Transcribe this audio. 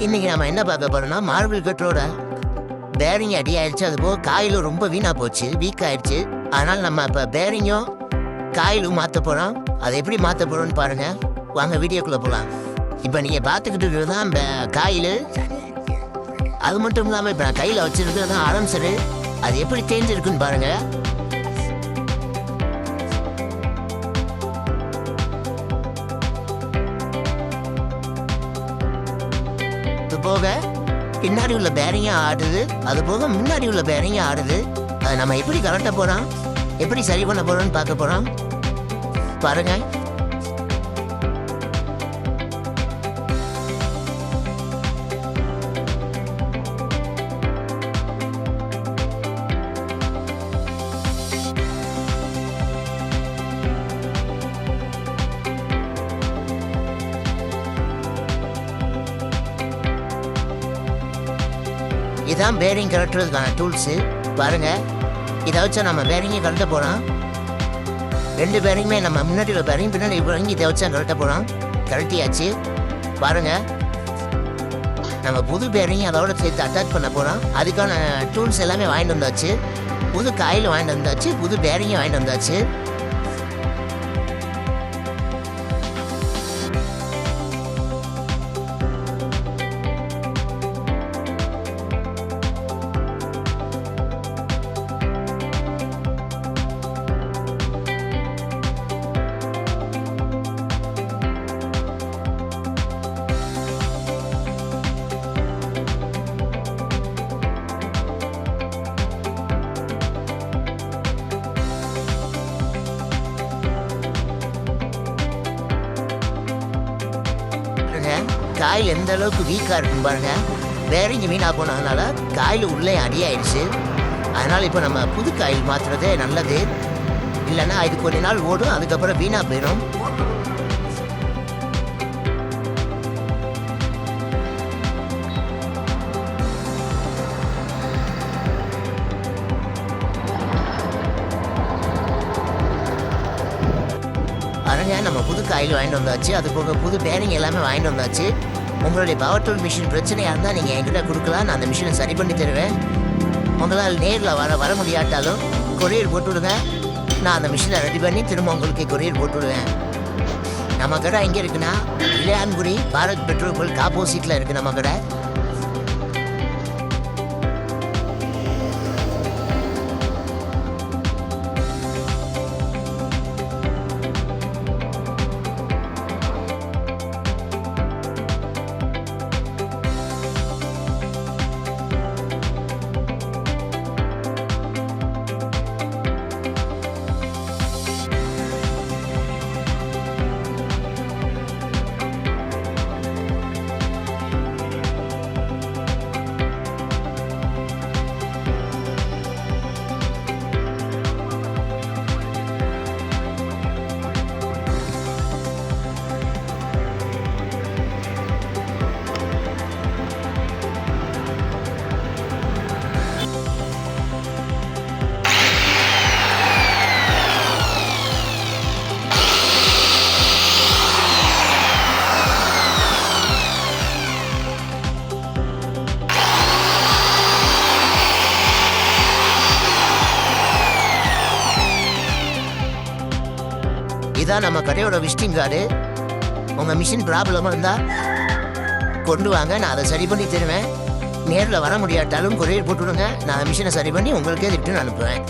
இன்னைக்கு நம்ம என்ன பார்க்க போறோம்னா மார்பிள் கட்டரோட பேரிங் அடி ஆயிடுச்சு. அது போக காயிலும் ரொம்ப வீணா போச்சு, வீக் ஆயிடுச்சு. அதனால நம்ம இப்போ பேரிங்கும் காயிலும் மாற்ற போகிறோம். அதை எப்படி மாற்ற போகிறோம்னு பாருங்க. வாங்க வீடியோக்குள்ளே போகலாம். இப்போ நீங்கள் பார்த்துக்கிட்டு இருக்கிறது தான் காயில். அது மட்டும் இல்லாமல் இப்போ நான் கையில் வச்சுருக்கிறது தான் ஆரம்பிச்சது. அது எப்படி தேஞ்சிருக்குன்னு பாருங்க. இது போக பின்னாடி உள்ள பேரிங்கும் ஆடுது, அது போக முன்னாடி உள்ள பேரிங்கும் ஆடுது. அதை நம்ம எப்படி கரெக்ட போகிறோம், எப்படி சரி பண்ண போகிறோம்னு பார்க்க போகிறோம். பாருங்க. இதான் பேரிங் கரெக்டுறதுக்கான டூல்ஸு. பாருங்க, இதை வச்சா நம்ம பேரிங்கை கரெக்டாக போகிறோம். ரெண்டு பேரிங்குமே நம்ம முன்னாடி உள்ள பேரிங் பின்னாடி பேரிங் இதை வச்சா கரெக்டாக போகிறோம். கரெக்டியாச்சு. பாருங்க, நம்ம புது பேரிங் அதோட சேர்த்து அட்டாச் பண்ண போகிறோம். அதுக்கான டூல்ஸ் எல்லாமே வாங்கிட்டு வந்தாச்சு. புது காயில் வாங்கிட்டு வந்தாச்சு, புது பேரிங்கை வாங்கிட்டு வந்தாச்சு. காயில் எந்த அளவுக்கு வீக்காக இருக்குன்னு பாருங்க. பேரிங் வீணாக போனதுனால காயில் உள்ளே அடியாயிடுச்சு. அதனால் இப்போ நம்ம புது காயில் மாற்றுறதே நல்லது. இல்லைன்னா இது கொஞ்ச நாள் ஓடும், அதுக்கப்புறம் வீணாக போயிடும். பாருங்க, நம்ம புது காயில் வாங்கிட்டு வந்தாச்சு. அது போக புது பேரிங் எல்லாமே வாங்கிட்டு வந்தாச்சு. உங்களுடைய பவர் டூல் மிஷின் பிரச்சனையாக இருந்தால் நீங்கள் என்கிட்ட கொடுக்கலாம். நான் அந்த மிஷினை சரி பண்ணி தருவேன். உங்களால் நேரில் வர முடியாட்டாலும் கொரியர் போட்டுவிடுங்க. நான் அந்த மிஷினை ரெடி பண்ணி திரும்ப உங்களுக்கு கொரியர் போட்டுவிடுவேன். நம்ம கடை எங்கே இருக்குன்னா, இளையான்குடி பாரத் பெட்ரோல் பங்க் ஆப்போசிட்டில் இருக்குது நம்ம கடை. இதான் நம்ம கடையோட விசிட்டிங் கார்டு. உங்கள் மிஷின் ப்ராப்ளமாக இருந்தால் கொண்டு வாங்க, நான் அதை சரி பண்ணி தருவேன். நேரில் வர முடியாட்டாலும் கொரியர் போட்டுவிடுங்க. நான் மிஷினை சரி பண்ணி உங்களுக்கே ரிட்டர்ன் அனுப்புவேன்.